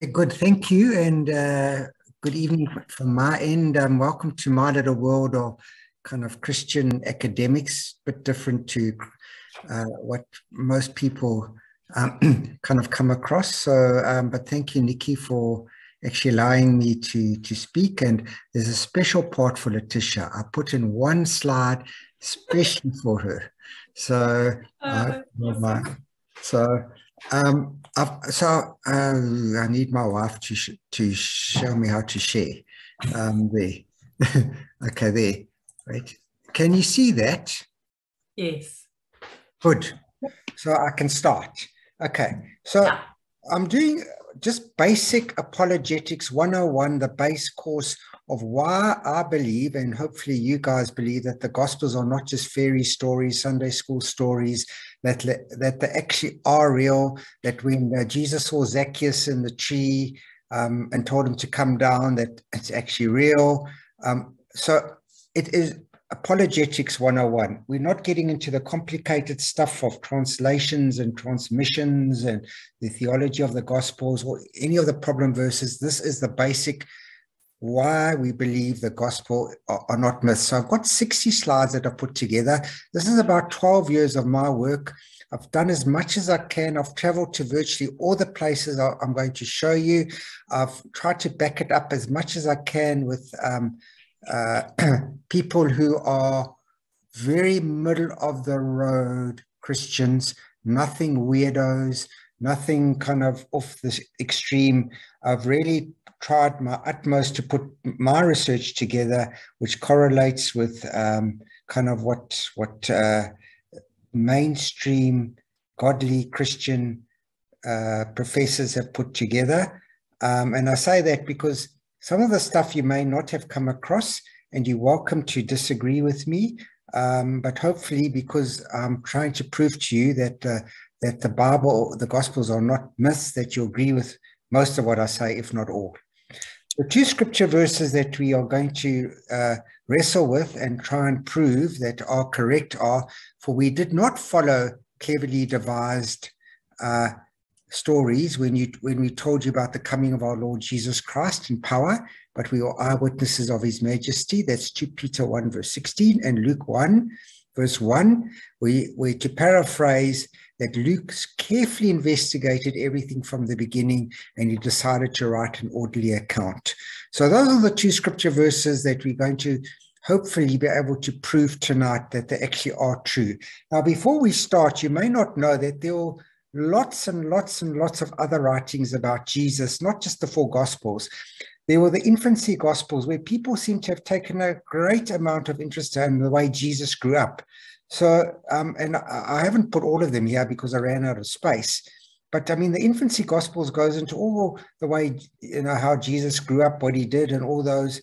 Good, thank you, and good evening from my end. Welcome to my little world of kind of Christian academics, a bit different to what most people kind of come across. But thank you, Nikki, for actually allowing me to speak. And there's a special part for Letitia. I put in one slide especially for her. So, so I need my wife to show me how to share. There, okay, there. Right. Can you see that? Yes. Good. So I can start. Okay. So yeah. I'm doing just basic apologetics 101, the base course of why I believe, and hopefully you guys believe, that the Gospels are not just fairy stories, Sunday school stories, that they actually are real, that when Jesus saw Zacchaeus in the tree and told him to come down, that it's actually real. So it is Apologetics 101. We're not getting into the complicated stuff of translations and transmissions and the theology of the Gospels or any of the problem verses. This is the basic why we believe the gospel are not myths. So I've got 60 slides that I put together. This is about 12 years of my work. I've done as much as I can. I've traveled to virtually all the places I'm going to show you. I've tried to back it up as much as I can with people who are very middle of the road Christians, nothing weirdos, nothing kind of off the extreme. I've really tried my utmost to put my research together, which correlates with kind of what mainstream godly Christian professors have put together. And I say that because some of the stuff you may not have come across, and you're welcome to disagree with me, but hopefully, because I'm trying to prove to you that that the Bible, the Gospels are not myths, that you agree with most of what I say, if not all. The two scripture verses that we are going to wrestle with and try and prove that are correct are, for we did not follow cleverly devised stories when we told you about the coming of our Lord Jesus Christ in power, but we are eyewitnesses of his majesty. That's 2 Peter 1 verse 16 and Luke 1 verse 1. We to paraphrase, that Luke carefully investigated everything from the beginning and he decided to write an orderly account. So those are the two scripture verses that we're going to hopefully be able to prove tonight that they actually are true. Now, before we start, you may not know that there are lots and lots and lots of other writings about Jesus, not just the four Gospels. There were the infancy Gospels where people seem to have taken a great amount of interest in the way Jesus grew up. So, and I haven't put all of them here because I ran out of space. But I mean, the infancy Gospels goes into all the way, how Jesus grew up, what he did, and all those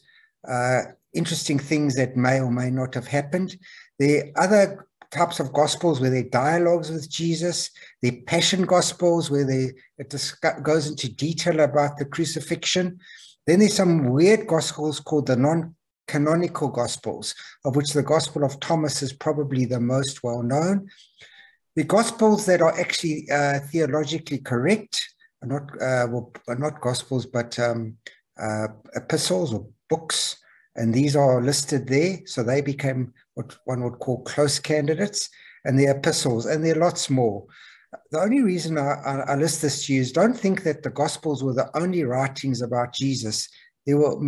interesting things that may or may not have happened. There are other types of Gospels where there are dialogues with Jesus. There are passion Gospels where it goes into detail about the crucifixion. Then there's some weird Gospels called the non-canonical Gospels, of which the Gospel of Thomas is probably the most well-known. The Gospels that are actually theologically correct are not Gospels, but epistles or books, and these are listed there. So they became what one would call close candidates, and they're epistles, and there are lots more. The only reason I list this to you is don't think that the Gospels were the only writings about Jesus. There were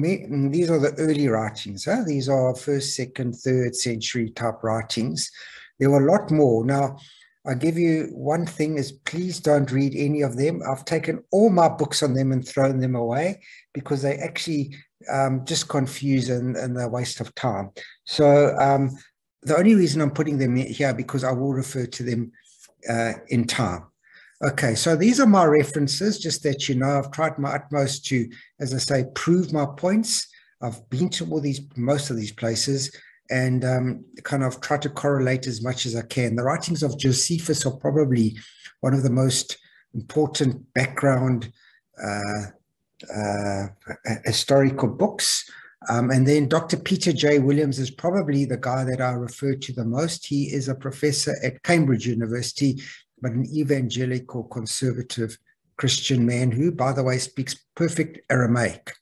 these are the early writings. These are 1st, 2nd, 3rd century type writings. There were a lot more. Now, I give you one thing is please don't read any of them. I've taken all my books on them and thrown them away because they actually just confuse and they're a waste of time. So the only reason I'm putting them here because I will refer to them in time. Okay, so these are my references, just that you know. I've tried my utmost to, as I say, prove my points. I've been to most of these places and kind of try to correlate as much as I can. The writings of Josephus are probably one of the most important background historical books. And then Dr. Peter J. Williams is probably the guy that I refer to the most. He is a professor at Cambridge University, but an evangelical conservative Christian man who, by the way, speaks perfect Aramaic.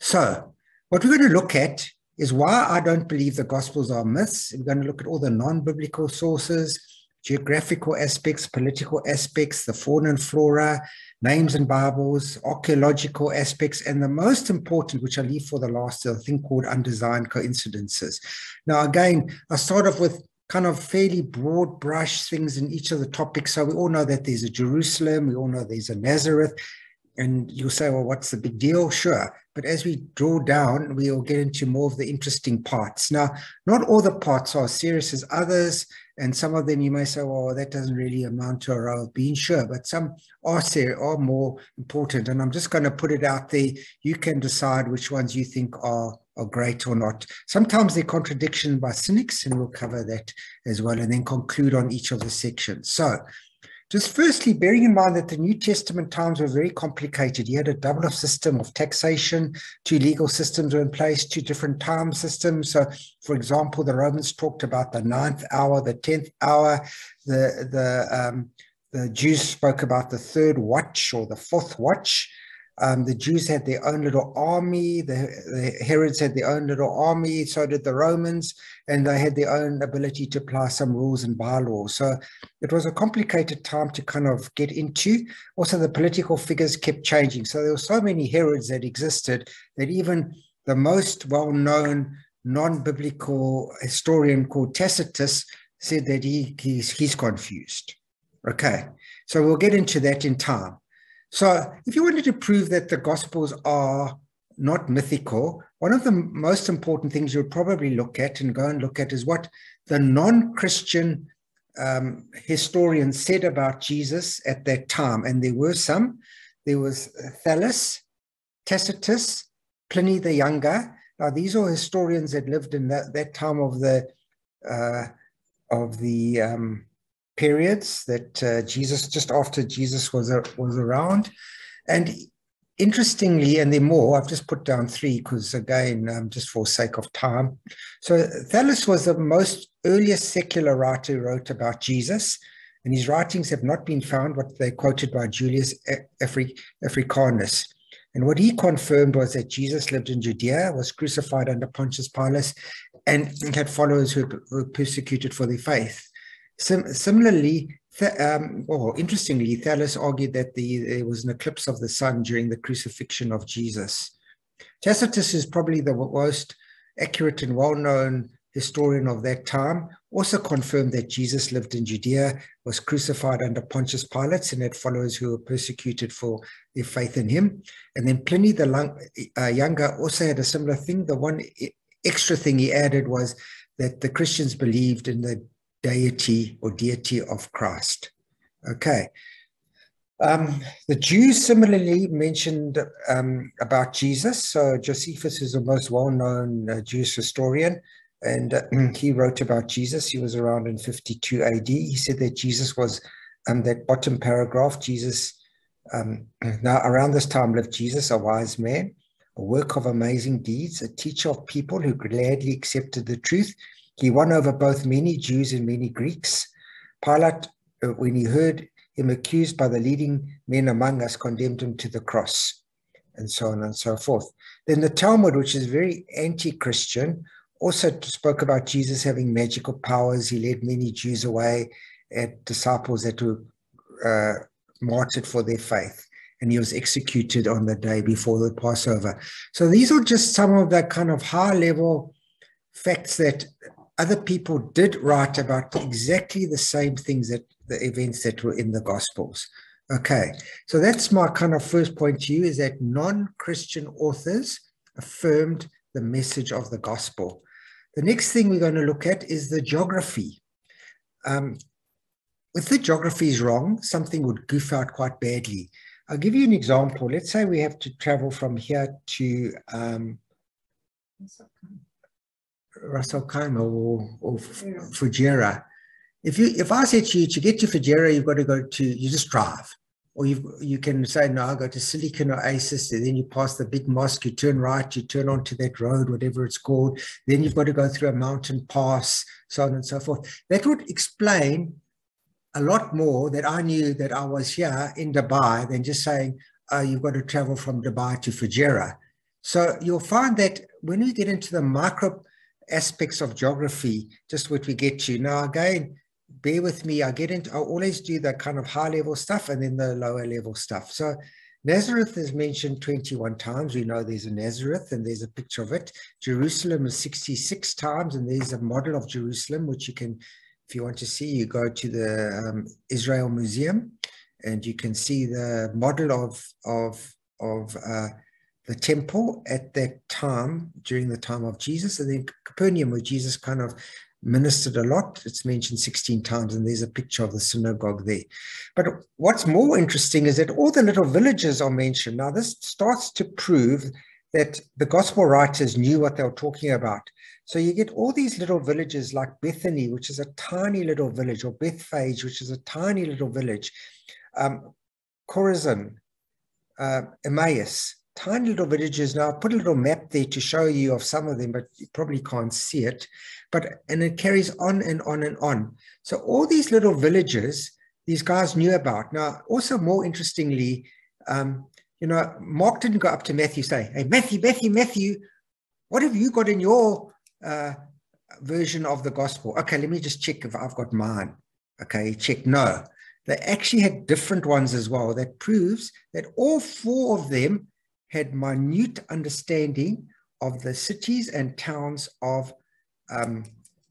So what we're going to look at is why I don't believe the Gospels are myths. We're going to look at all the non-biblical sources, geographical aspects, political aspects, the fauna and flora, names and Bibles, archaeological aspects, and the most important, which I leave for the last, is a thing called undesigned coincidences. Now, again, I start off with kind of fairly broad brush things in each of the topics. So we all know that there's a Jerusalem, we all know there's a Nazareth, and you'll say, well, what's the big deal? Sure. But as we draw down, we'll get into more of the interesting parts. Now, not all the parts are as serious as others, and some of them you may say, well, that doesn't really amount to a row of beans, sure, but some are more important. And I'm just going to put it out there. You can decide which ones you think are great or not. Sometimes they're contradiction by cynics, and we'll cover that as well, and then conclude on each of the sections. So, just firstly, bearing in mind that the New Testament times were very complicated. You had a double system of taxation, 2 legal systems were in place, 2 different time systems. So, for example, the Romans talked about the 9th hour, the 10th hour. The Jews spoke about the 3rd watch or the 4th watch. The Jews had their own little army. The Herods had their own little army. So did the Romans, and they had their own ability to apply some rules and bylaws. So it was a complicated time to kind of get into. Also, the political figures kept changing. So there were so many Herods that existed that even the most well-known non-biblical historian called Tacitus said that he's confused. Okay, so we'll get into that in time. So if you wanted to prove that the Gospels are not mythical, one of the most important things you'll probably look at and go and look at is what the non-Christian historians said about Jesus at that time. And there were some. There was Thallus, Tacitus, Pliny the Younger. Now, these are historians that lived in that time of the periods that Jesus, just after Jesus was around. And interestingly, and there are more, I've just put down 3 because, again, just for sake of time. So Thallus was the most earliest secular writer who wrote about Jesus, and his writings have not been found, but they're quoted by Julius Africanus. And what he confirmed was that Jesus lived in Judea, was crucified under Pontius Pilate, and had followers who were persecuted for their faith. Similarly, interestingly, Thallus argued that there was an eclipse of the sun during the crucifixion of Jesus. Tacitus is probably the most accurate and well-known historian of that time, also confirmed that Jesus lived in Judea, was crucified under Pontius Pilate, and had followers who were persecuted for their faith in him. And then Pliny the Younger also had a similar thing. The one extra thing he added was that the Christians believed in the deity of Christ. Okay. The Jews similarly mentioned about Jesus. So Josephus is the most well-known Jewish historian, and he wrote about Jesus. He was around in 52 AD. He said that Jesus was, that bottom paragraph, Jesus, now around this time lived Jesus, a wise man, a work of amazing deeds, a teacher of people who gladly accepted the truth. He won over both many Jews and many Greeks. Pilate, when he heard him accused by the leading men among us, condemned him to the cross, and so on and so forth. Then the Talmud, which is very anti-Christian, also spoke about Jesus having magical powers. He led many Jews away, at disciples that were martyred for their faith, and he was executed on the day before the Passover. So these are just some of the kind of high-level facts that other people did write about exactly the same things, that the events that were in the Gospels. Okay, so that's my kind of first point to you, is that non-Christian authors affirmed the message of the Gospel. The next thing we're going to look at is the geography. If the geography is wrong, something would goof out quite badly. I'll give you an example. Let's say we have to travel from here to Ras Al Khaimah or Fujairah. If I said to you, to get to Fujairah, you've got to go to, you just drive. Or you can say, no, I'll go to Silicon Oasis, and then you pass the big mosque, you turn right, you turn onto that road, whatever it's called. Then you've got to go through a mountain pass, so on and so forth. That would explain a lot more that I knew that I was here in Dubai than just saying, oh, you've got to travel from Dubai to Fujairah. So you'll find that when we get into the micro aspects of geography, just what we get to now, again, bear with me. I always do the kind of high level stuff and then the lower level stuff. So Nazareth is mentioned 21 times. We know there's a Nazareth and there's a picture of it. Jerusalem is 66 times, and there's a model of Jerusalem, which you can, if you want to see, you go to the Israel Museum and you can see the model of the temple at that time, during the time of Jesus. And then Capernaum, where Jesus kind of ministered a lot, it's mentioned 16 times, and there's a picture of the synagogue there. But what's more interesting is that all the little villages are mentioned. Now, this starts to prove that the gospel writers knew what they were talking about. So you get all these little villages like Bethany, which is a tiny little village, or Bethphage, which is a tiny little village, Chorazin, Emmaus, tiny little villages. Now, I put a little map there to show you of some of them, but you probably can't see it. And it carries on and on and on. So all these little villages, these guys knew about. Now, also more interestingly, Mark didn't go up to Matthew and say, hey, Matthew, what have you got in your version of the gospel? Okay, let me just check if I've got mine. Okay, check. No, they actually had different ones as well. That proves that all four of them had minute understanding of the cities and towns of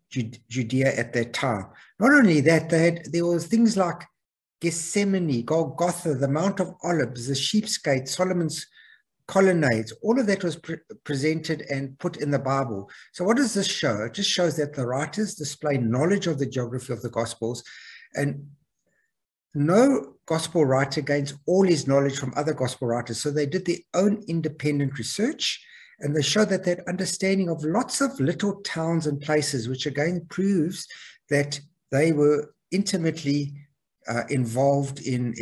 Judea at that time. Not only that, there was things like Gethsemane, Golgotha, the Mount of Olives, the Sheep's Gate, Solomon's colonnades. All of that was presented and put in the Bible. So what does this show? It just shows that the writers display knowledge of the geography of the Gospels, and no gospel writer gains all his knowledge from other gospel writers. So they did their own independent research, and they show that understanding of lots of little towns and places, which again proves that they were intimately involved in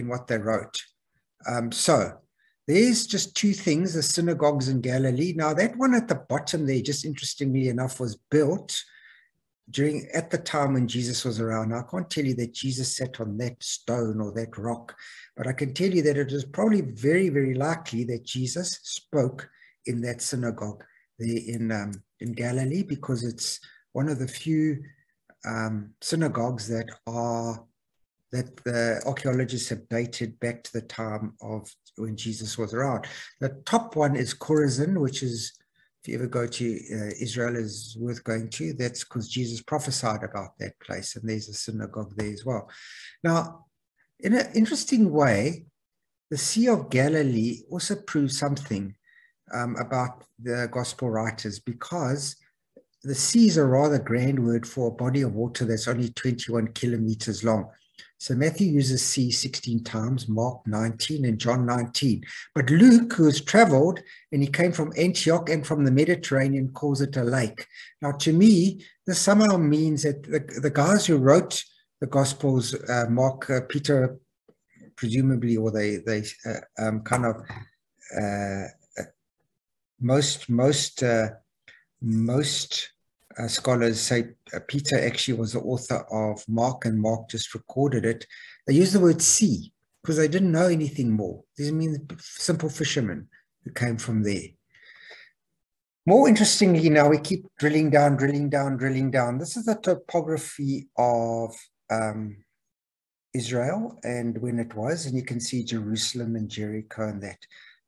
what they wrote. So there's just two things: the synagogues in Galilee. Now that one at the bottom there, just interestingly enough, was built at the time when Jesus was around. Now, I can't tell you that Jesus sat on that stone or that rock, but I can tell you that it is probably very, very likely that Jesus spoke in that synagogue there in Galilee, because it's one of the few synagogues that the archaeologists have dated back to the time of when Jesus was around. The top one is Chorazin, which is, if you ever go to Israel, is worth going to. That's because Jesus prophesied about that place, and there's a synagogue there as well. Now, in an interesting way, the Sea of Galilee also proves something about the gospel writers, because the sea is a rather grand word for a body of water that's only 21 kilometers long. So Matthew uses sea 16 times, Mark 19, and John 19. But Luke, who has traveled, and he came from Antioch and from the Mediterranean, calls it a lake. Now, to me, this somehow means that the guys who wrote the Gospels, Mark, Peter, presumably, or they kind of most scholars say Peter actually was the author of Mark, and Mark just recorded it. They use the word sea because they didn't know anything more. These mean simple fishermen who came from there. More interestingly, now we keep drilling down. This is the topography of Israel and when it was, and you can see Jerusalem and Jericho and that.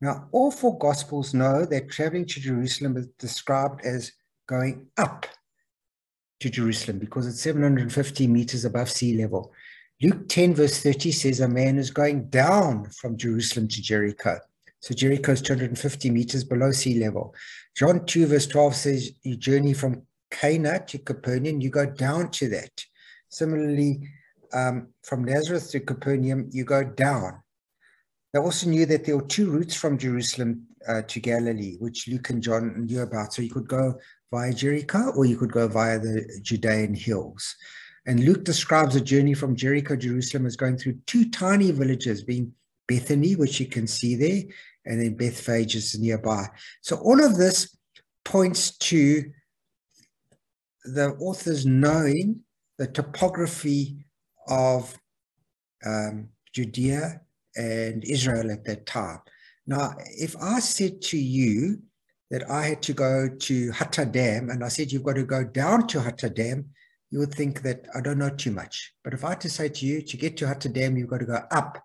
Now, all four Gospels know that traveling to Jerusalem is described as going up to Jerusalem because it's 750 meters above sea level. Luke 10 verse 30 says a man is going down from Jerusalem to Jericho. So Jericho is 250 meters below sea level. John 2 verse 12 says you journey from Cana to Capernaum, you go down to that. Similarly, from Nazareth to Capernaum, you go down. They also knew that there were two routes from Jerusalem to Galilee, which Luke and John knew about. So you could go via Jericho, or you could go via the Judean hills. And Luke describes a journey from Jericho to Jerusalem as going through two tiny villages, being Bethany, which you can see there, and then Bethphage is nearby. So all of this points to the authors knowing the topography of Judea and Israel at that time. Now, if I said to you that I had to go to Hatta Dam, and I said you've got to go down to Hatta Dam, you would think that I don't know too much. But if I had to say to you, to get to Hatta Dam, you've got to go up,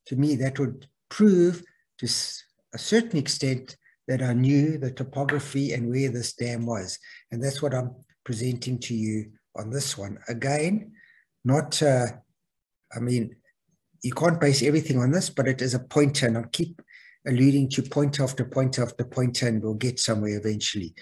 to me, that would prove to a certain extent that I knew the topography and where this dam was. And that's what I'm presenting to you on this one. Again, not, I mean, you can't base everything on this, but it is a pointer, and I'll keep alluding to pointer after pointer after pointer, and we'll get somewhere eventually.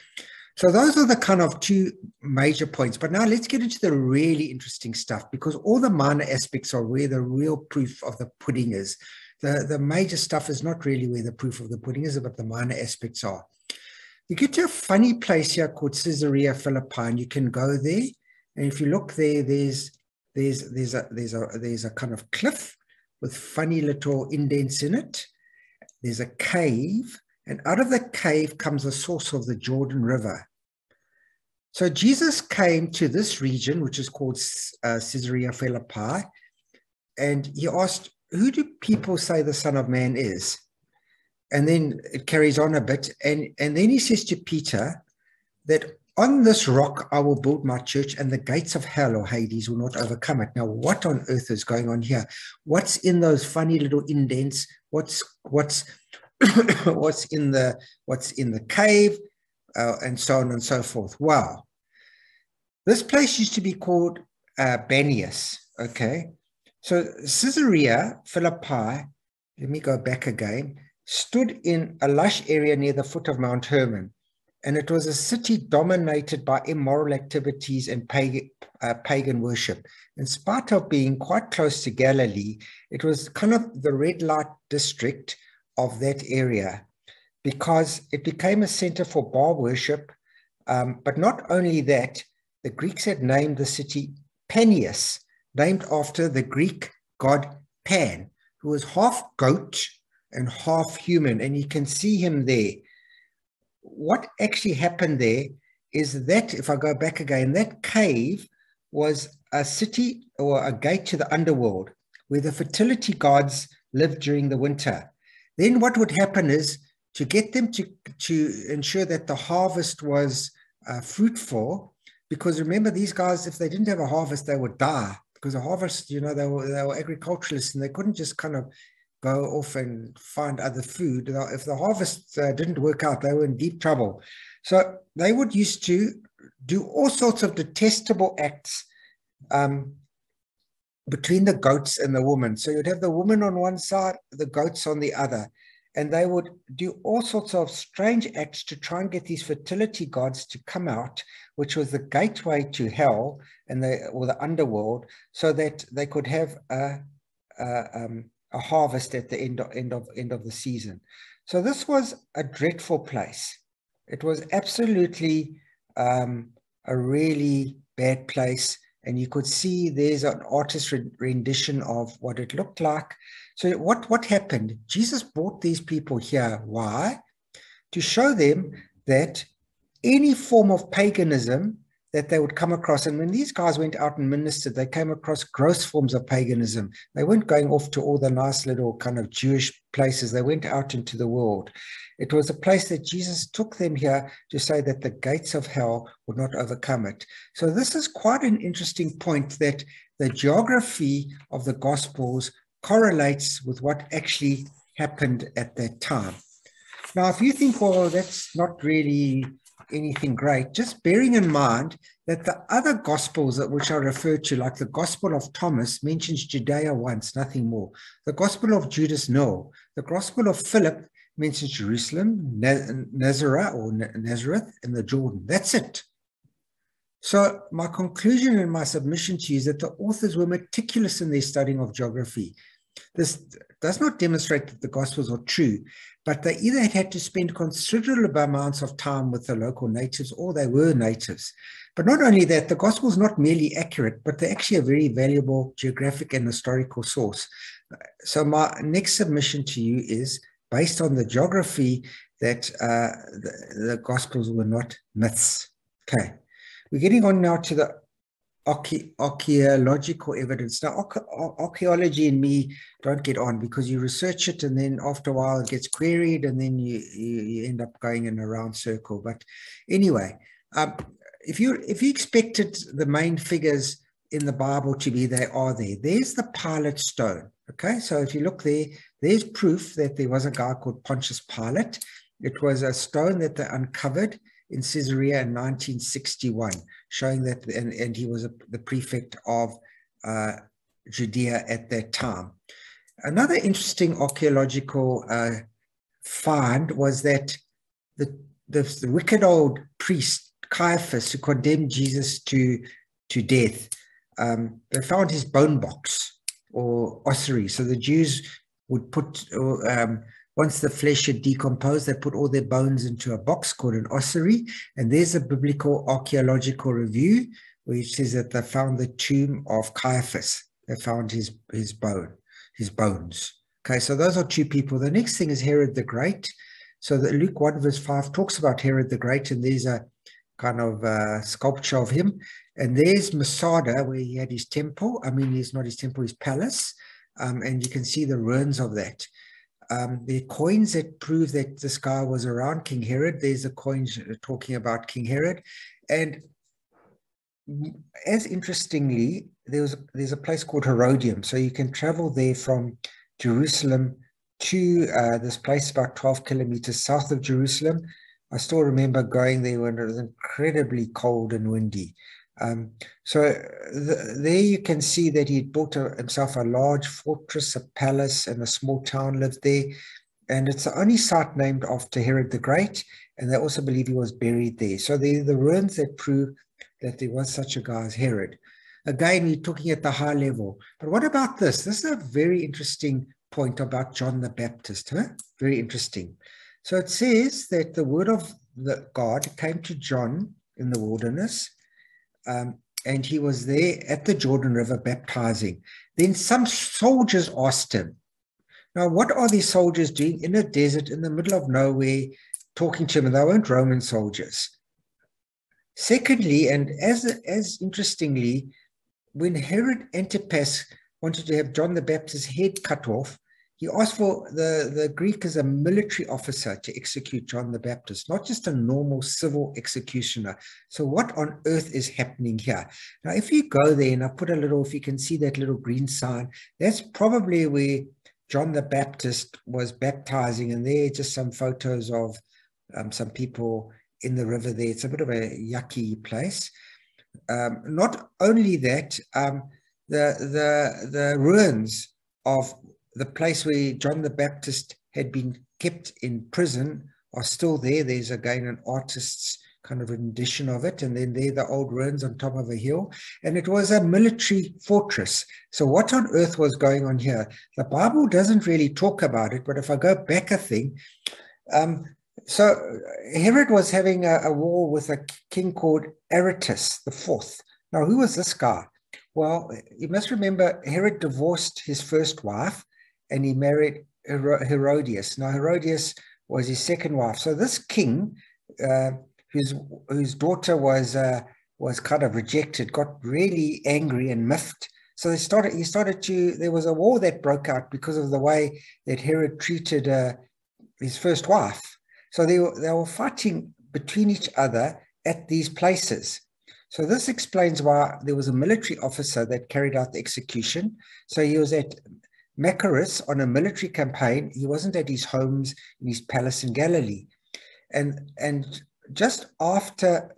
So those are the kind of two major points. But now let's get into the really interesting stuff, because all the minor aspects are where the real proof of the pudding is. The major stuff is not really where the proof of the pudding is, but the minor aspects are. You get to a funny place here called Caesarea Philippi, and you can go there. And if you look there, there's a kind of cliff with funny little indents in it. There's a cave, and out of the cave comes the source of the Jordan River. So Jesus came to this region, which is called Caesarea Philippi, and he asked, who do people say the Son of Man is? And then it carries on a bit, and then he says to Peter that on this rock I will build my church, and the gates of hell or Hades will not overcome it. Now, what on earth is going on here? What's in those funny little indents? What's in the cave, and so on and so forth? Wow. This place used to be called Banias, okay? So Caesarea Philippi, let me go back again, stood in a lush area near the foot of Mount Hermon, and it was a city dominated by immoral activities and pagan worship. In spite of being quite close to Galilee, it was kind of the red light district of that area, because it became a center for Baal worship. But not only that, the Greeks had named the city Panias, named after the Greek god Pan, who was half goat and half human, and you can see him there. What actually happened there is that, if I go back again, that cave was a city or a gate to the underworld where the fertility gods lived during the winter. Then what would happen is, to get them to ensure that the harvest was fruitful, because remember, these guys, if they didn't have a harvest, they would die, because a harvest, you know, they were agriculturalists, and they couldn't just kind of go off and find other food. If the harvest didn't work out, they were in deep trouble. So they would used to do all sorts of detestable acts between the goats and the woman. So you'd have the woman on one side, the goats on the other, and they would do all sorts of strange acts to try and get these fertility gods to come out, which was the gateway to hell and or the underworld, so that they could have a harvest at the end of the season. So this was a dreadful place. It was absolutely a really bad place, and you could see there's an artist's rendition of what it looked like. So what happened? Jesus brought these people here. Why? To show them that any form of paganism that they would come across, and when these guys went out and ministered, they came across gross forms of paganism. They weren't going off to all the nice little kind of Jewish places. They went out into the world. It was a place that Jesus took them here to say that the gates of hell would not overcome it. So this is quite an interesting point, that the geography of the Gospels correlates with what actually happened at that time. Now, if you think, well, that's not really anything great, just bearing in mind that the other Gospels which I refer to, like the Gospel of Thomas, mentions Judea once, nothing more. The Gospel of Judas, no. The Gospel of Philip mentions Jerusalem, Nazareth, and the Jordan. That's it. So my conclusion and my submission to you is that the authors were meticulous in their studying of geography. This does not demonstrate that the Gospels are true, but they either had to spend considerable amounts of time with the local natives, or they were natives. But not only that, the Gospel is not merely accurate, but they're actually a very valuable geographic and historical source. So my next submission to you is, based on the geography, that the Gospels were not myths. Okay, we're getting on now to the archaeological evidence. Now, archaeology and me don't get on, because you research it and then after a while it gets queried and then you end up going in a round circle. But anyway, if you expected the main figures in the Bible to be, they are there. There's the Pilate stone. Okay, so if you look there, there's proof that there was a guy called Pontius Pilate. It was a stone that they uncovered in Caesarea in 1961, showing that, and he was the prefect of Judea at that time. Another interesting archaeological find was that the wicked old priest Caiaphas, who condemned Jesus to death, they found his bone box or ossuary. So the Jews would put, once the flesh had decomposed, they put all their bones into a box called an ossuary. And there's a biblical archaeological review which says that they found the tomb of Caiaphas. They found his bones. Okay, so those are two people. The next thing is Herod the Great. So that Luke 1 verse 5 talks about Herod the Great, and there's a kind of sculpture of him. And there's Masada, where he had his temple. I mean, it's not his temple, his palace. And you can see the ruins of that. There are coins that prove that this guy was around, King Herod. There's a coin talking about King Herod. And as interestingly, there's a place called Herodium. So you can travel there from Jerusalem to this place about 12 kilometers south of Jerusalem. I still remember going there when it was incredibly cold and windy. So there you can see that he built himself a large fortress, a palace, and a small town lived there. And it's the only site named after Herod the Great. And they also believe he was buried there. So they're the ruins that prove that there was such a guy as Herod. Again, we're talking at the high level. But what about this? This is a very interesting point about John the Baptist. Huh? Very interesting. So it says that the word of God came to John in the wilderness, and he was there at the Jordan River baptizing. Then some soldiers asked him, now what are these soldiers doing in a desert in the middle of nowhere talking to him? And they weren't Roman soldiers. Secondly, and as interestingly, when Herod Antipas wanted to have John the Baptist's head cut off, he asked for the Greek as a military officer to execute John the Baptist, not just a normal civil executioner. So what on earth is happening here? Now, if you go there, and I put a little, if you can see that little green sign, that's probably where John the Baptist was baptizing. And there are just some photos of some people in the river there. It's a bit of a yucky place. Not only that, the ruins of the place where John the Baptist had been kept in prison are still there. There's again an artist's kind of rendition of it. And then there the old ruins on top of a hill. And it was a military fortress. So what on earth was going on here? The Bible doesn't really talk about it, but if I go back a thing, so Herod was having a war with a king called Aretas IV. Now, who was this guy? Well, you must remember Herod divorced his first wife, and he married Herodias. Now, Herodias was his second wife. So this king, whose daughter was kind of rejected, got really angry and miffed. So there was a war that broke out because of the way that Herod treated his first wife. So they were fighting between each other at these places. So this explains why there was a military officer that carried out the execution. So he was at Machaerus on a military campaign. He wasn't at his homes in his palace in Galilee. And just after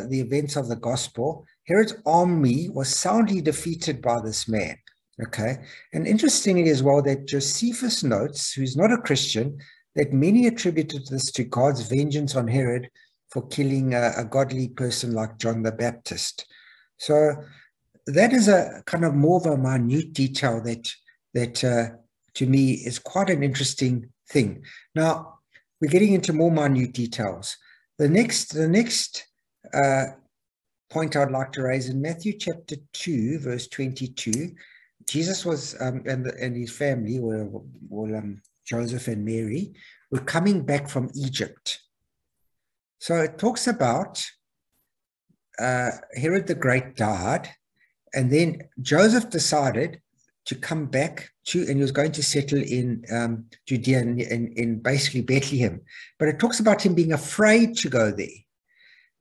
the events of the gospel, Herod's army was soundly defeated by this man. Okay. And interestingly as well, that Josephus notes, who's not a Christian, that many attributed this to God's vengeance on Herod for killing a godly person like John the Baptist. So that is a kind of more of a minute detail that to me is quite an interesting thing. Now, we're getting into more minute details. The next point I'd like to raise in Matthew chapter 2, verse 22, Jesus was, and his family, Joseph and Mary, were coming back from Egypt. So it talks about Herod the Great died, and then Joseph decided to come back to, and he was going to settle in Judea, in basically Bethlehem. But it talks about him being afraid to go there.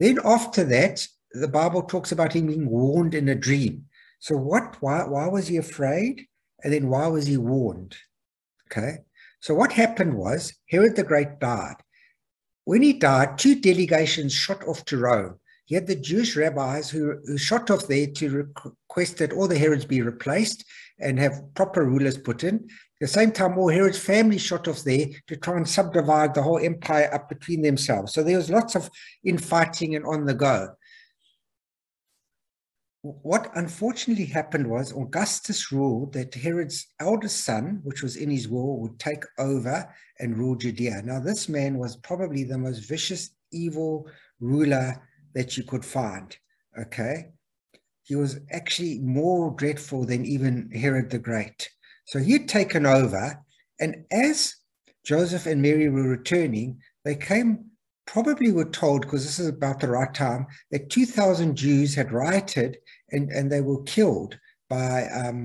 Then after that, the Bible talks about him being warned in a dream. So why was he afraid? And then why was he warned? Okay. So what happened was Herod the Great died. When he died, two delegations shot off to Rome. He had the Jewish rabbis who shot off there to request that all the Herods be replaced and have proper rulers put in. At the same time, all Herod's family shot off there to try and subdivide the whole empire up between themselves. So there was lots of infighting and on the go. What unfortunately happened was Augustus ruled that Herod's eldest son, which was in his will, would take over and rule Judea. Now, this man was probably the most vicious, evil ruler that you could find, okay? He was actually more dreadful than even Herod the Great. So he had taken over, and as Joseph and Mary were returning, they came, probably were told, because this is about the right time, that 2,000 Jews had rioted and they were killed by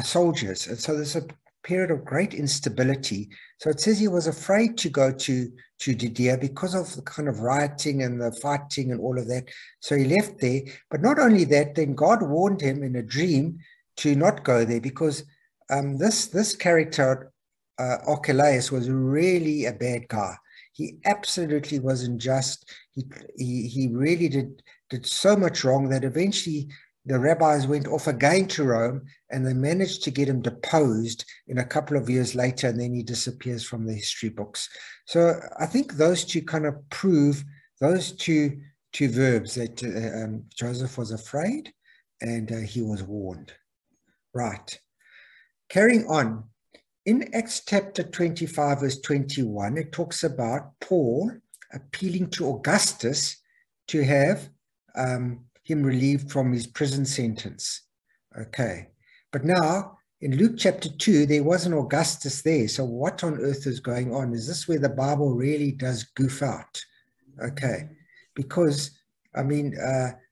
soldiers. And so there's a period of great instability. So it says he was afraid to go to Judea because of the kind of rioting and the fighting and all of that. So he left there. But not only that, then God warned him in a dream to not go there, because this character, Archelaus, was really a bad guy. He absolutely wasn't just. He really did so much wrong that eventually the rabbis went off again to Rome, and they managed to get him deposed in a couple of years later, and then he disappears from the history books. So I think those two kind of prove those two verbs, that Joseph was afraid and he was warned. Right. Carrying on. In Acts chapter 25, verse 21, it talks about Paul appealing to Augustus to have him relieved from his prison sentence. Okay. But now, in Luke chapter 2, there was an Augustus there. So what on earth is going on? Is this where the Bible really does goof out? Okay. Because, I mean,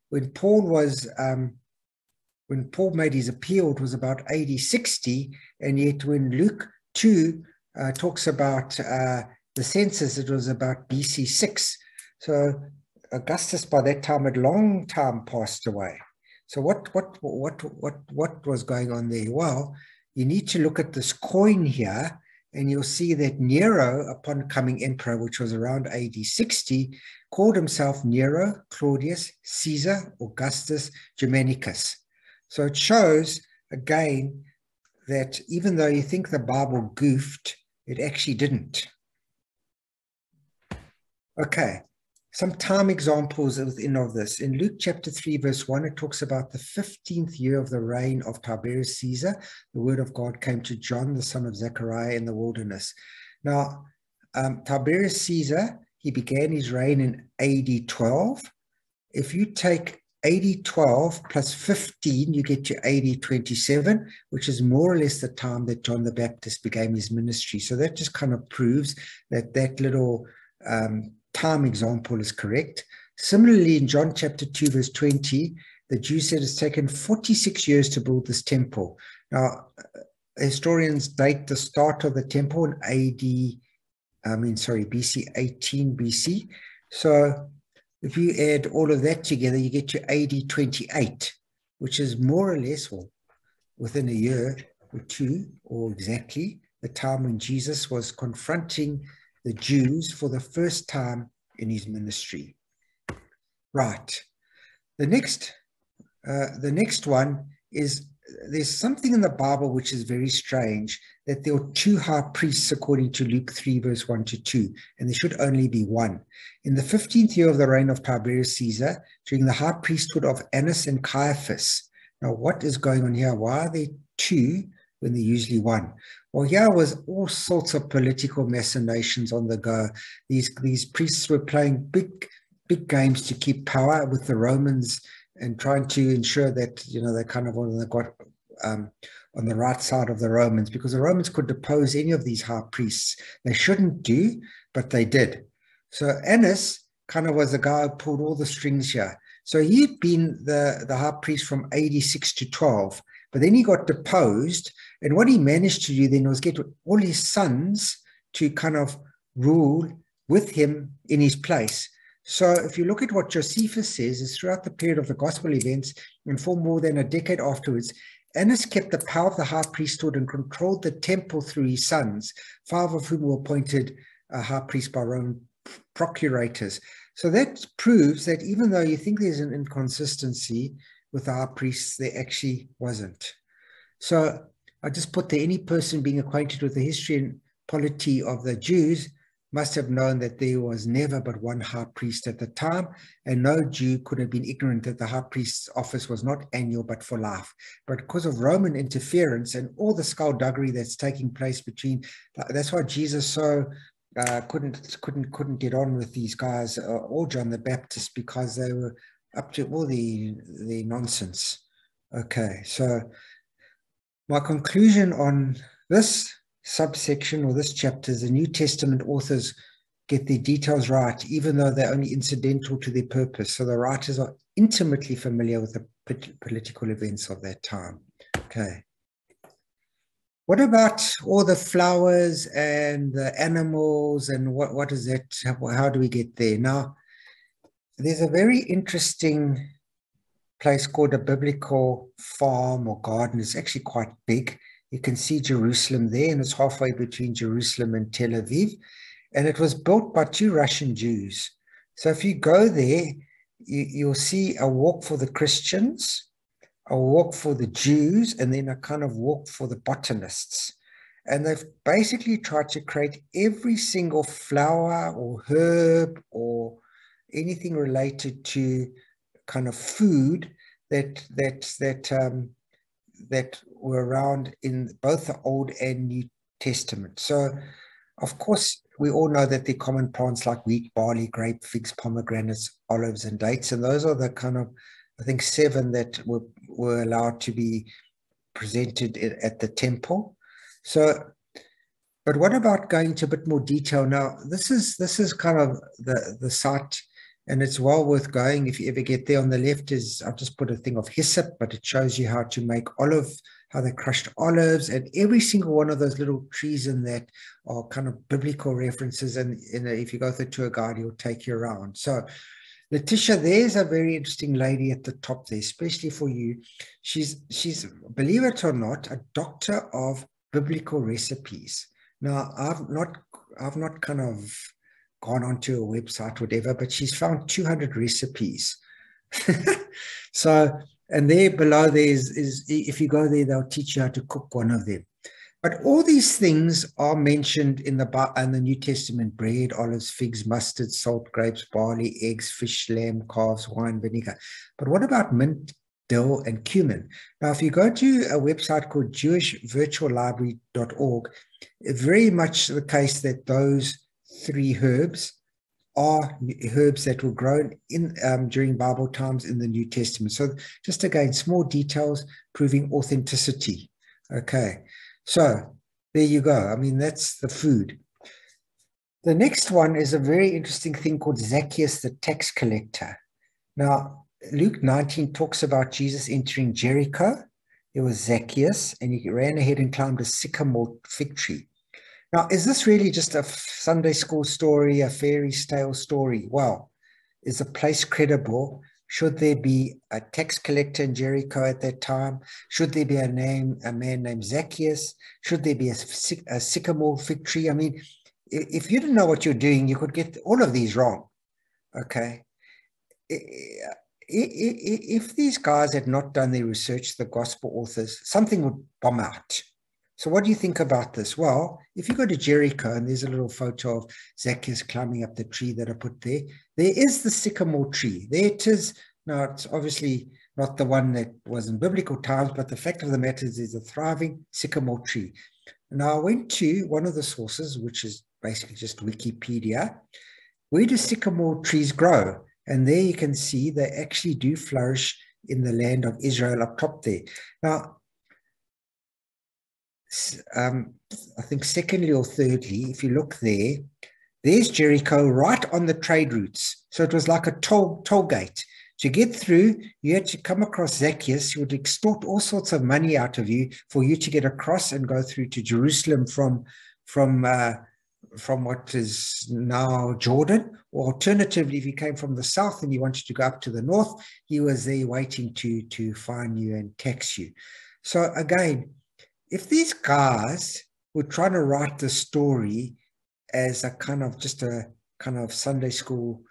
when Paul made his appeal, it was about AD 60, and yet when Luke 2 talks about the census, it was about BC 6. So Augustus by that time had long time passed away. So what was going on there? Well, you need to look at this coin here, and you'll see that Nero, upon becoming emperor, which was around AD 60, called himself Nero, Claudius, Caesar, Augustus, Germanicus. So it shows, again, that even though you think the Bible goofed, it actually didn't. Okay, some time examples within of this. In Luke chapter 3, verse 1, it talks about the 15th year of the reign of Tiberius Caesar. The word of God came to John, the son of Zechariah, in the wilderness. Now, Tiberius Caesar, he began his reign in AD 12. If you take AD 12 plus 15, you get to AD 27, which is more or less the time that John the Baptist began his ministry. So that just kind of proves that that little time example is correct. Similarly, in John chapter 2, verse 20, the Jews said it's taken 46 years to build this temple. Now, historians date the start of the temple in BC 18 BC. So if you add all of that together, you get to AD 28, which is more or less, well, within a year or two, or exactly the time when Jesus was confronting the Jews for the first time in his ministry. Right. The next one is, there's something in the Bible which is very strange, that there are two high priests according to Luke 3, verse 1 to 2, and there should only be one. In the 15th year of the reign of Tiberius Caesar, during the high priesthood of Annas and Caiaphas. Now, what is going on here? Why are there two when there's usually one? Well, here was all sorts of political machinations on the go. These priests were playing big games to keep power with the Romans and trying to ensure that, you know, they kind of got on the right side of the Romans, because the Romans could depose any of these high priests. They shouldn't do, but they did. So Annas kind of was the guy who pulled all the strings here. So he had been the high priest from AD 6 to 12, but then he got deposed. And what he managed to do then was get all his sons to kind of rule with him in his place. So if you look at what Josephus says, is throughout the period of the gospel events and for more than a decade afterwards, Annas kept the power of the high priesthood and controlled the temple through his sons, 5 of whom were appointed high priest by Roman procurators. So that proves that even though you think there's an inconsistency with the high priests, there actually wasn't. So I just put there, any person being acquainted with the history and polity of the Jews must have known that there was never but one high priest at the time, and no Jew could have been ignorant that the high priest's office was not annual but for life. But because of Roman interference and all the skullduggery that's taking place between, that's why Jesus so couldn't get on with these guys or John the Baptist, because they were up to all the nonsense. Okay, so my conclusion on this subsection or this chapter is the New Testament authors get their details right, even though they're only incidental to their purpose. So the writers are intimately familiar with the political events of that time. Okay. What about all the flowers and the animals, and what is that? How do we get there? Now, there's a very interesting place called a biblical farm or garden. It's actually quite big. You can see Jerusalem there, and it's halfway between Jerusalem and Tel Aviv. And it was built by 2 Russian Jews. So if you go there, you'll see a walk for the Christians, a walk for the Jews, and then a kind of walk for the botanists. And they've basically tried to create every single flower or herb or anything related to kind of food that were around in both the Old and New Testament. So, of course, we all know that they're common plants like wheat, barley, grape, figs, pomegranates, olives, and dates. And those are the kind of, I think, 7 that were allowed to be presented at the temple. So, but what about going into a bit more detail? Now, this is kind of the site, and it's well worth going if you ever get there. On the left is, I've just put a thing of hyssop, but it shows you how to make how they crushed olives, and every single one of those little trees in that are kind of biblical references. And if you go with a tour guide, he'll take you around. So Letitia, there's a very interesting lady at the top there, especially for you. She's, believe it or not, a doctor of biblical recipes. Now, I've not kind of gone onto a website or whatever, but she's found 200 recipes. So, and there below there is if you go there, they'll teach you how to cook one of them. But all these things are mentioned in the New Testament: bread, olives, figs, mustard, salt, grapes, barley, eggs, fish, lamb, calves, wine, vinegar. But what about mint, dill, and cumin? Now, if you go to a website called jewishvirtuallibrary.org, it's very much the case that those 3 herbs are herbs that were grown in during Bible times in the New Testament. So just again, small details proving authenticity. Okay, so there you go. I mean, that's the food. The next one is a very interesting thing called Zacchaeus the tax collector. Now, Luke 19 talks about Jesus entering Jericho. There was Zacchaeus, and he ran ahead and climbed a sycamore fig tree. Now, is this really just a Sunday school story, a fairy tale story? Well, is the place credible? Should there be a tax collector in Jericho at that time? Should there be a man named Zacchaeus? Should there be a sycamore fig tree? I mean, if you didn't know what you're doing, you could get all of these wrong. Okay. If these guys had not done their research, the gospel authors, something would bomb out. So what do you think about this? Well, if you go to Jericho, and there's a little photo of Zacchaeus climbing up the tree that I put there, there is the sycamore tree. There it is. Now, it's obviously not the one that was in biblical times, but the fact of the matter is there's a thriving sycamore tree. Now, I went to one of the sources, which is basically just Wikipedia. Where do sycamore trees grow? And there you can see they actually do flourish in the land of Israel up top there. Now, I think secondly or thirdly, if you look there, there's Jericho right on the trade routes. So it was like a toll gate. To get through, you had to come across Zacchaeus, who would extort all sorts of money out of you for you to get across and go through to Jerusalem from what is now Jordan. Or alternatively, if you came from the south and you wanted to go up to the north, he was there waiting to find you and tax you. So again, if these guys were trying to write the story as a kind of just a kind of Sunday school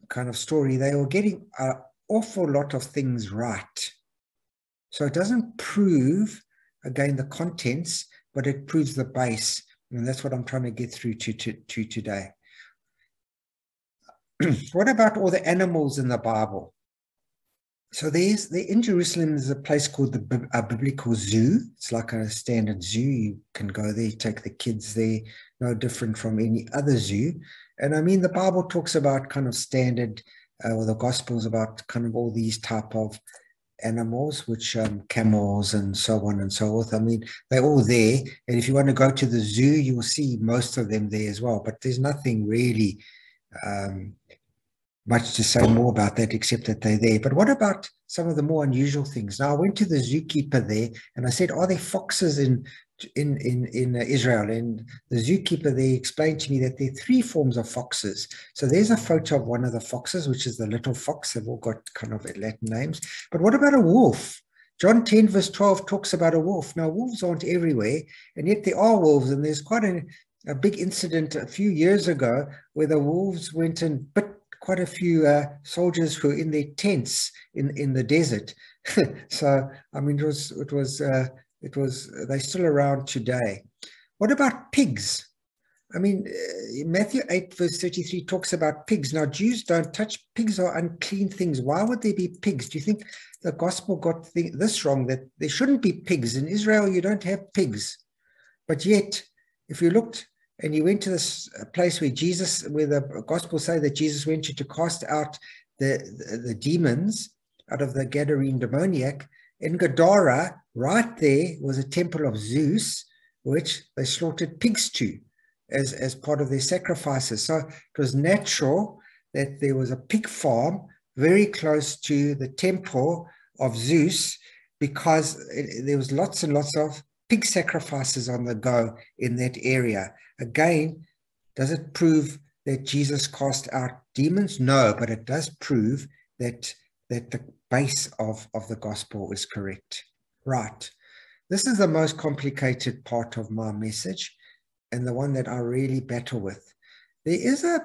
kind of story, they were getting an awful lot of things right. So it doesn't prove, again, the contents, but it proves the base. And that's what I'm trying to get through to today. What about all the animals in the Bible? So in Jerusalem, there's a place called a biblical zoo. It's like a standard zoo. You can go there, take the kids there, no different from any other zoo. And I mean, the Bible talks about kind of standard, or the Gospels about kind of all these type of animals, which camels and so on and so forth. I mean, they're all there. And if you want to go to the zoo, you'll see most of them there as well. But there's nothing really much to say more about that, except that they're there. But what about some of the more unusual things? Now, I went to the zookeeper there and I said, are there foxes in Israel? And the zookeeper there explained to me that there are 3 forms of foxes. So there's a photo of one of the foxes, which is the little fox. They've all got kind of Latin names. But what about a wolf? John 10 verse 12 talks about a wolf. Now, wolves aren't everywhere, and yet there are wolves. And there's quite a big incident a few years ago where the wolves went and bit quite a few soldiers who were in their tents in the desert. So, I mean, they're still around today. What about pigs? I mean, Matthew 8 verse 33 talks about pigs. Now, Jews don't touch pigs, are unclean things. Why would there be pigs? Do you think the gospel got this wrong, that there shouldn't be pigs? In Israel, you don't have pigs. But yet, if you looked and you went to this place where the gospel say that Jesus went to cast out the demons out of the Gadarene demoniac, in Gadara, right there was a temple of Zeus, which they slaughtered pigs to as part of their sacrifices. So it was natural that there was a pig farm very close to the temple of Zeus, because there was lots and lots of pig sacrifices on the go in that area. Again, does it prove that Jesus cast out demons? No, but it does prove that the base of the gospel is correct. Right. This is the most complicated part of my message, and the one that I really battle with. There is a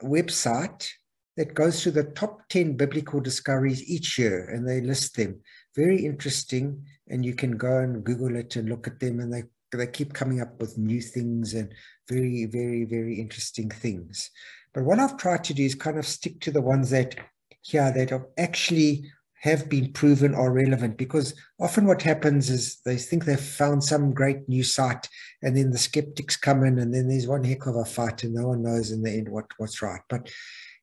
website that goes through the top 10 biblical discoveries each year, and they list them. Very interesting, and you can go and Google it and look at them, and they keep coming up with new things and very, very, very interesting things. But what I've tried to do is kind of stick to the ones that actually have been proven are relevant, because often what happens is they think they've found some great new site, and then the skeptics come in, and then there's one heck of a fight, and no one knows in the end what's right. But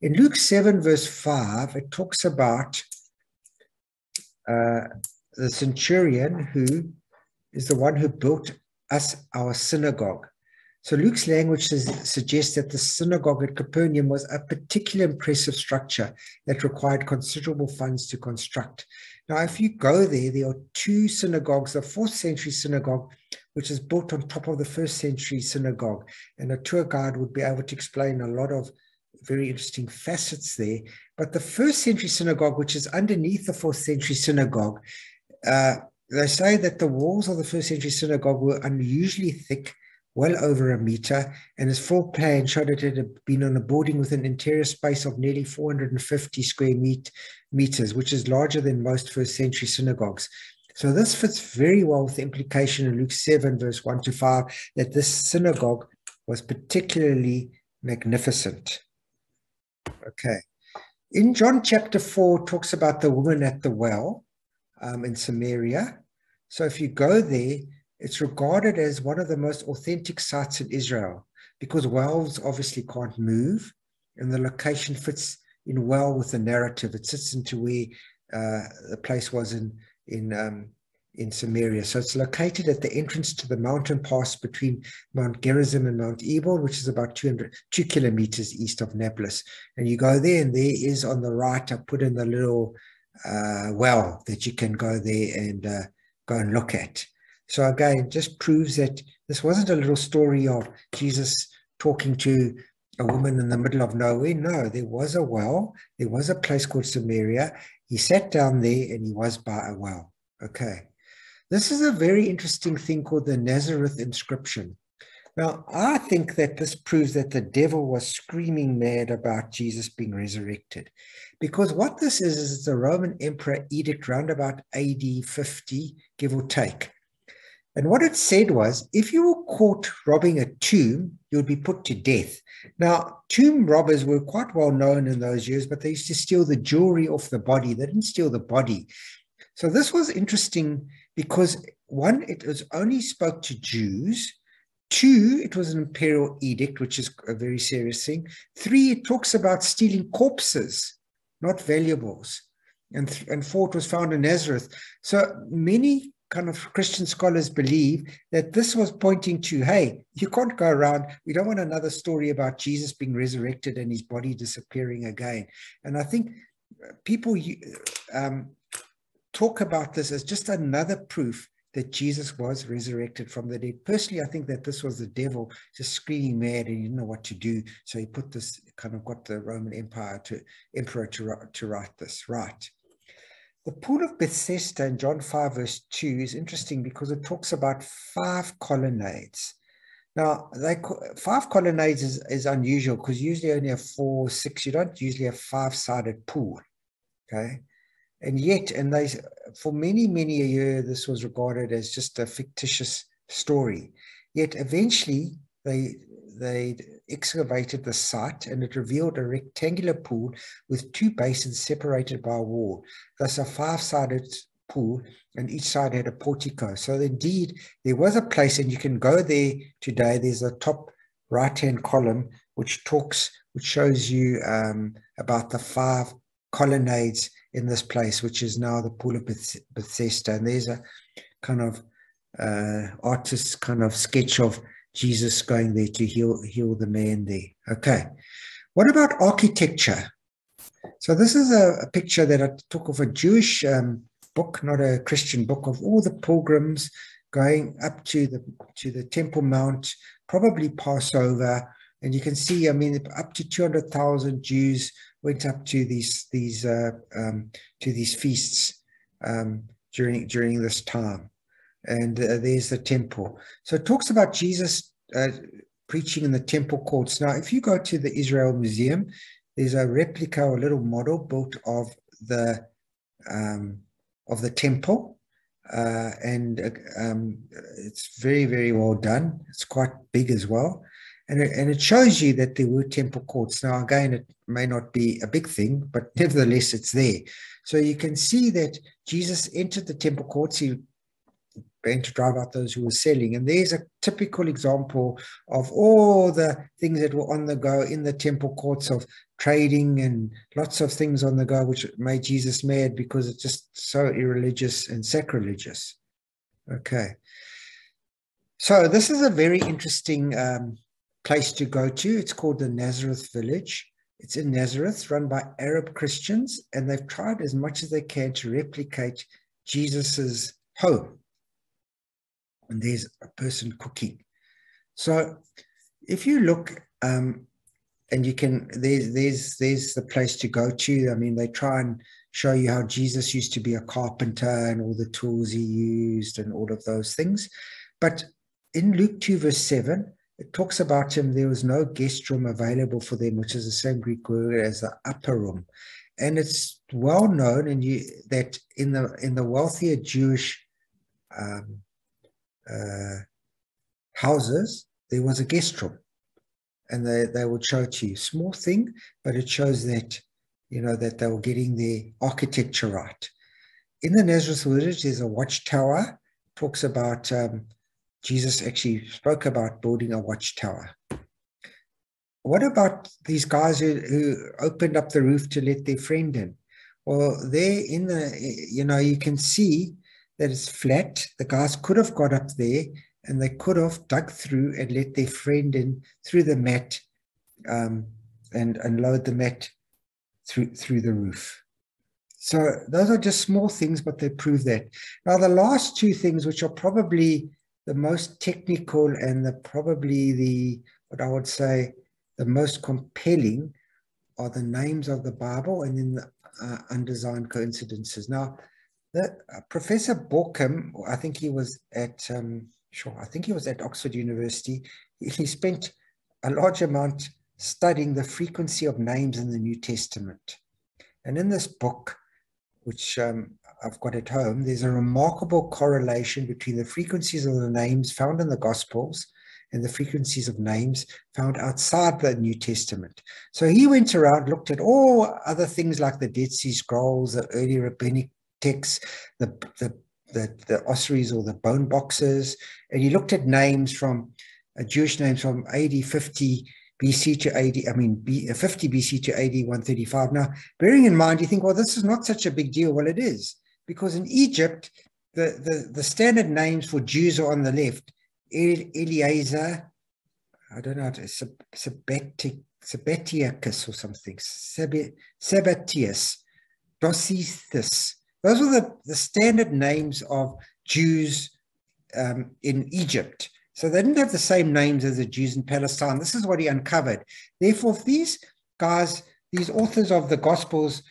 in Luke 7 verse 5, it talks about the centurion who is the one who built us our synagogue. So Luke's language suggests that the synagogue at Capernaum was a particularly impressive structure that required considerable funds to construct. Now, if you go there are 2 synagogues, the 4th century synagogue, which is built on top of the 1st century synagogue. And a tour guide would be able to explain a lot of very interesting facets there. But the 1st century synagogue, which is underneath the 4th century synagogue, they say that the walls of the 1st century synagogue were unusually thick, well over a meter, and his full plan showed that it had been on a building with an interior space of nearly 450 square meters, which is larger than most 1st century synagogues. So this fits very well with the implication in Luke 7, verse 1 to 5, that this synagogue was particularly magnificent. Okay. In John chapter 4, talks about the woman at the well in Samaria. So if you go there, it's regarded as one of the most authentic sites in Israel, because wells obviously can't move, and the location fits in well with the narrative. It sits into where the place was in in Samaria. So it's located at the entrance to the mountain pass between Mount Gerizim and Mount Ebal, which is about 2 kilometers east of Nablus. And you go there, and there is on the right, I put in the little well that you can go there and go and look at. So again, just proves that this wasn't a little story of Jesus talking to a woman in the middle of nowhere. No, there was a well. There was a place called Samaria. He sat down there and he was by a well. Okay. This is a very interesting thing called the Nazareth inscription. Now, I think that this proves that the devil was screaming mad about Jesus being resurrected. Because what this is the Roman emperor edict round about AD 50, give or take. And what it said was, if you were caught robbing a tomb, you would be put to death. Now, tomb robbers were quite well known in those years, but they used to steal the jewelry off the body. They didn't steal the body. So this was interesting because, one, it was only spoke to Jews. Two, it was an imperial edict, which is a very serious thing. Three, it talks about stealing corpses, not valuables. And four, it was found in Nazareth. So many kind of Christian scholars believe that this was pointing to, hey, you can't go around. We don't want another story about Jesus being resurrected and his body disappearing again. And I think people talk about this as just another proof that Jesus was resurrected from the dead. Personally, I think that this was the devil just screaming mad and he didn't know what to do. So he put this, kind of got the Roman emperor to write this, right? The pool of Bethesda in John 5 verse 2 is interesting because it talks about 5 colonnades. Now, 5 colonnades is unusual because usually only have 4, 6. You don't usually have 5-sided pool, okay? And yet, for many, many a year, this was regarded as just a fictitious story. Yet eventually, they excavated the site and it revealed a rectangular pool with 2 basins separated by a wall. Thus, a 5-sided pool, and each side had a portico. So indeed, there was a place, and you can go there today. There's a top right-hand column which shows you about the 5 colonnades in this place, which is now the pool of Bethesda. And there's a kind of artist's kind of sketch of Jesus going there to heal the man there. Okay. What about architecture? So this is a picture that I took of a Jewish book, not a Christian book, of all the pilgrims going up to the Temple Mount, probably Passover. And you can see, I mean, up to 200,000 Jews went up to these feasts during this time. And there's the temple. So it talks about Jesus preaching in the temple courts. Now, if you go to the Israel Museum, there's a replica or a little model built of the temple, and it's very, very well done. It's quite big as well. And it shows you that there were temple courts. Now, again, it may not be a big thing, but nevertheless, it's there. So you can see that Jesus entered the temple courts. He began to drive out those who were selling. And there's a typical example of all the things that were on the go in the temple courts, of trading and lots of things on the go, which made Jesus mad because it's just so irreligious and sacrilegious. Okay. So this is a very interesting place to go to. It's called the Nazareth Village. It's in Nazareth, run by Arab Christians, and they've tried as much as they can to replicate Jesus's home. And there's a person cooking. So if you look, and you can, there's the place to go to. I mean, they try and show you how Jesus used to be a carpenter and all the tools he used and all of those things. But in Luke 2 verse 7, it talks about him, there was no guest room available for them, which is the same Greek word as the upper room. And it's well known that in the wealthier Jewish houses, there was a guest room. And they would show it to you. Small thing, but it shows that, that they were getting their architecture right. In the Nazareth village, there's a watchtower. Talks about Jesus actually spoke about building a watchtower. What about these guys who opened up the roof to let their friend in? Well, there in the, you can see that is flat. The guys could have got up there and they could have dug through and let their friend in through the mat and lowered the mat through the roof. So those are just small things, but they prove that. Now, the last two things, which are probably the most technical and what I would say, the most compelling, are the names of the Bible and then the undesigned coincidences. Now, Professor Borkham, I think he was at Oxford University. He spent a large amount studying the frequency of names in the New Testament. And in this book, which I've got at home, there's a remarkable correlation between the frequencies of the names found in the Gospels and the frequencies of names found outside the New Testament. So he went around, looked at all other things like the Dead Sea Scrolls, the early rabbinic texts, the ossuaries or the bone boxes, and he looked at names from Jewish names from AD 50 BC to AD, 50 BC to AD 135. Now, bearing in mind, you think, well, this is not such a big deal. Well, it is, because in Egypt, the standard names for Jews are on the left. Eliezer, I don't know, Sabbatiacus or something, Sabbatius, Dosithus. Those were the standard names of Jews in Egypt. So they didn't have the same names as the Jews in Palestine. This is what he uncovered. Therefore, if these guys, these authors of the Gospels,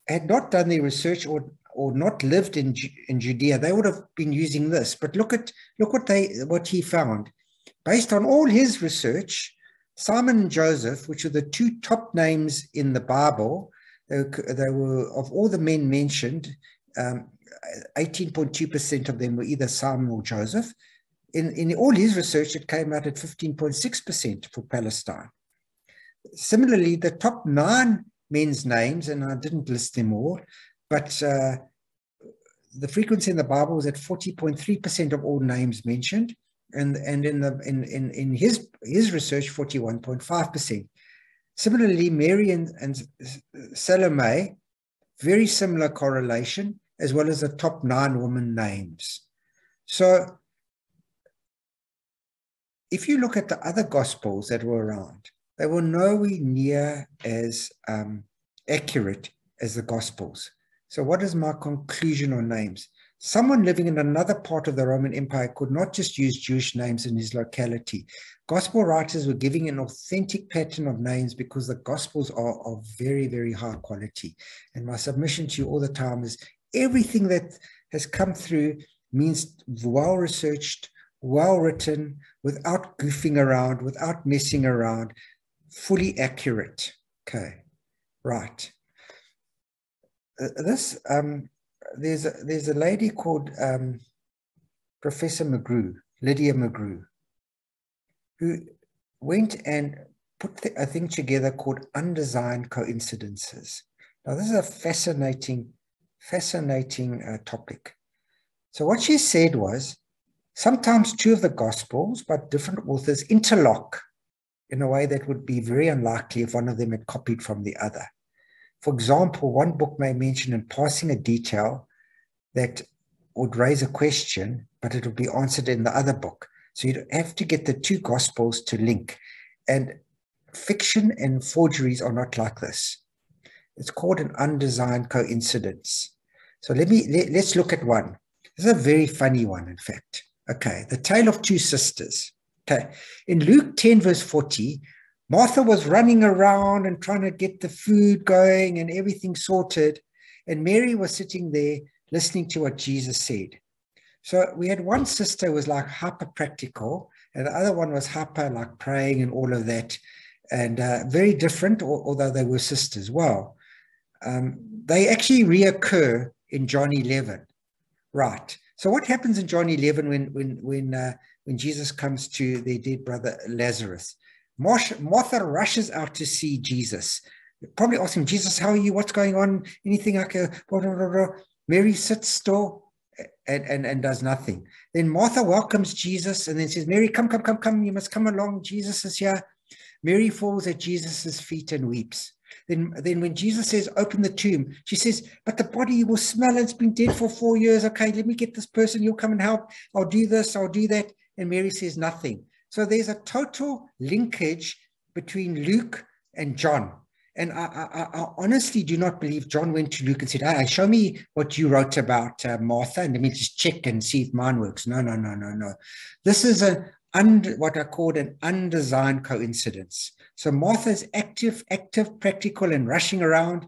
had not done their research or not lived in Judea, they would have been using this. But look what he found. Based on all his research, Simon and Joseph, which are the two top names in the Bible, they were of all the men mentioned, 18.2% of them were either Simon or Joseph. In all his research, it came out at 15.6% for Palestine. Similarly, the top 9 men's names, and I didn't list them all, but the frequency in the Bible was at 40.3% of all names mentioned, and in his research, 41.5%. Similarly, Mary and Salome, very similar correlation, as well as the top 9 women names. So if you look at the other Gospels that were around, they were nowhere near as accurate as the Gospels. So what is my conclusion on names? Someone living in another part of the Roman Empire could not just use Jewish names in his locality. Gospel writers were giving an authentic pattern of names because the Gospels are of very, very high quality. And my submission to you all the time is everything that has come through means well-researched, well-written, without goofing around, without messing around, fully accurate. Okay, right. There's a lady called Professor McGrew, Lydia McGrew, who went and put a thing together called undesigned coincidences. Now, this is a fascinating topic. So what she said was, sometimes two of the Gospels, but different authors, interlock in a way that would be very unlikely if one of them had copied from the other. For example, one book may mention in passing a detail that would raise a question, but it would be answered in the other book. So you'd have to get the two Gospels to link. And fiction and forgeries are not like this. It's called an undesigned coincidence. So let's look at one. This is a very funny one, in fact. Okay, the tale of two sisters. Okay, in Luke 10, verse 40, Martha was running around and trying to get the food going and everything sorted. And Mary was sitting there listening to what Jesus said. So we had one sister who was like hyper practical, and the other one was hyper like praying and all of that. And very different, although they were sisters. Well, they actually reoccur in John 11. Right. So what happens in John 11 when Jesus comes to their dead brother Lazarus? Martha rushes out to see Jesus. Probably ask him, Jesus, how are you? What's going on? Anything like a blah, blah, blah, blah. Mary sits still and does nothing. Then Martha welcomes Jesus and then says, Mary, come. You must come along. Jesus is here. Mary falls at Jesus' feet and weeps. Then when Jesus says, open the tomb, she says, but the body will smell, it's been dead for 4 years. Okay, let me get this person, you'll come and help. I'll do this, I'll do that. And Mary says nothing. So there's a total linkage between Luke and John. And I honestly do not believe John went to Luke and said, hey, show me what you wrote about Martha, and let me just check and see if mine works. No. This is what I called an undesigned coincidence. So Martha is active, practical, and rushing around.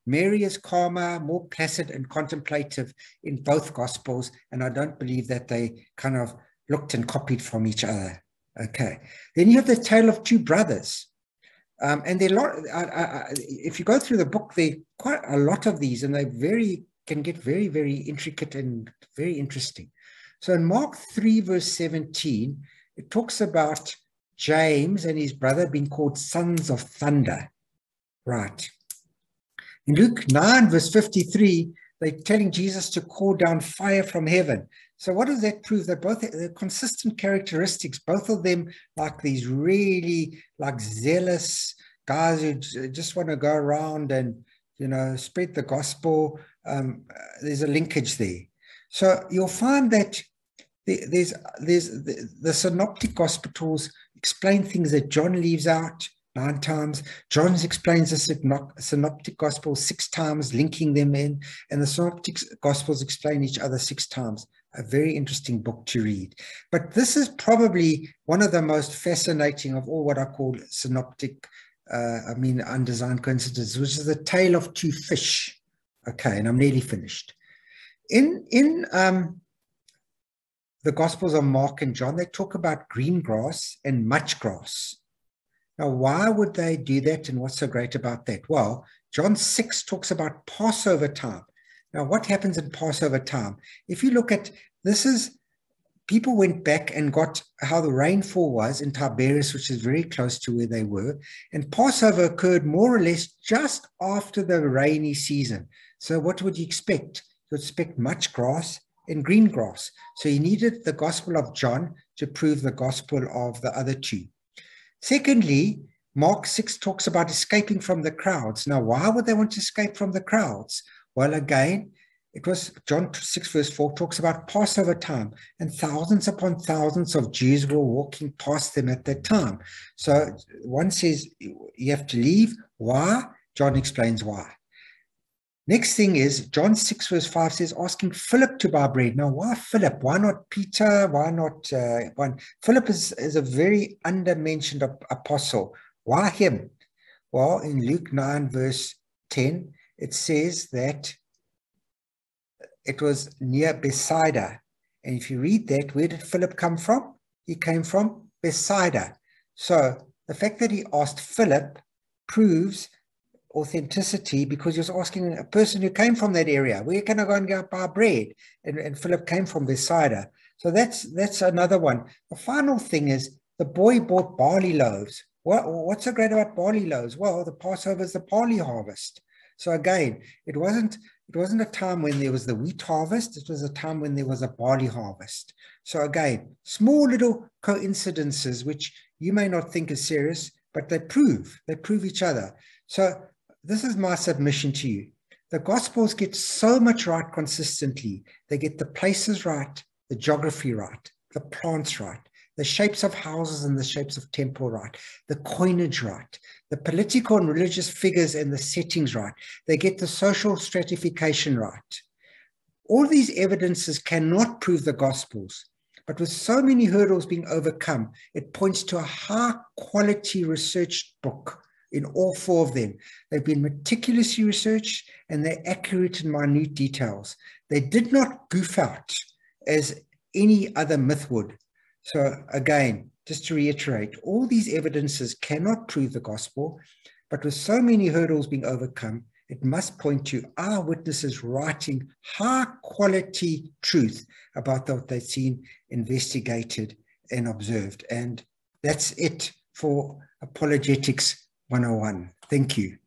Mary is calmer, more placid and contemplative in both Gospels, and I don't believe that they kind of looked and copied from each other. Okay. Then you have the tale of two brothers. And there are if you go through the book, there are quite a lot of these, and they can get very, very intricate and very interesting. So in Mark 3, verse 17, it talks about James and his brother being called sons of thunder. Right. In Luke 9, verse 53, they're telling Jesus to call down fire from heaven. So what does that prove? They're consistent characteristics, both of them like these really like zealous guys who just want to go around and, spread the gospel. There's a linkage there. So you'll find that there's the synoptic gospels explain things that John leaves out 9 times. John explains the synoptic gospel 6 times, linking them in, and the synoptic gospels explain each other 6 times. A very interesting book to read. But this is probably one of the most fascinating of all what I call synoptic, undesigned coincidences, which is the tale of 2 fish. Okay, and I'm nearly finished. In the Gospels of Mark and John, they talk about green grass and much grass. Now, why would they do that, and what's so great about that? Well, John 6 talks about Passover time. Now, what happens in Passover time? If you look at, people went back and got how the rainfall was in Tiberias, which is very close to where they were, and Passover occurred more or less just after the rainy season. So what would you expect? You would expect much grass and green grass. So you needed the Gospel of John to prove the Gospel of the other 2. Secondly, Mark 6 talks about escaping from the crowds. Now, why would they want to escape from the crowds? Well, again, it was John 6 verse 4 talks about Passover time, and thousands upon thousands of Jews were walking past them at that time. So one says you have to leave. Why? John explains why. Next thing is John 6 verse 5 says asking Philip to buy bread. Now, why Philip? Why not Peter? Why not one? Philip is a very undermentioned apostle. Why him? Well, in Luke 9 verse 10, it says that it was near Bethsaida. And if you read that, where did Philip come from? He came from Bethsaida. So the fact that he asked Philip proves authenticity, because he was asking a person who came from that area, where can I go and get buy bread? And Philip came from Bethsaida. So that's another one. The final thing is the boy bought barley loaves. What's so great about barley loaves? Well, the Passover is the barley harvest. So again, it wasn't a time when there was the wheat harvest. It was a time when there was a barley harvest. So again, small little coincidences, which you may not think is serious, but they prove each other. So this is my submission to you. The Gospels get so much right consistently. They get the places right, the geography right, the plants right, the shapes of houses and the shapes of temple right, the coinage right, the political and religious figures and the settings right. They get the social stratification right. All these evidences cannot prove the Gospels, but with so many hurdles being overcome, it points to a high-quality researched book in all 4 of them. They've been meticulously researched, and they're accurate in minute details. They did not goof out as any other myth would. So again, just to reiterate, all these evidences cannot prove the gospel, but with so many hurdles being overcome, it must point to our witnesses writing high-quality truth about what they've seen, investigated, and observed. And that's it for Apologetics 101. Thank you.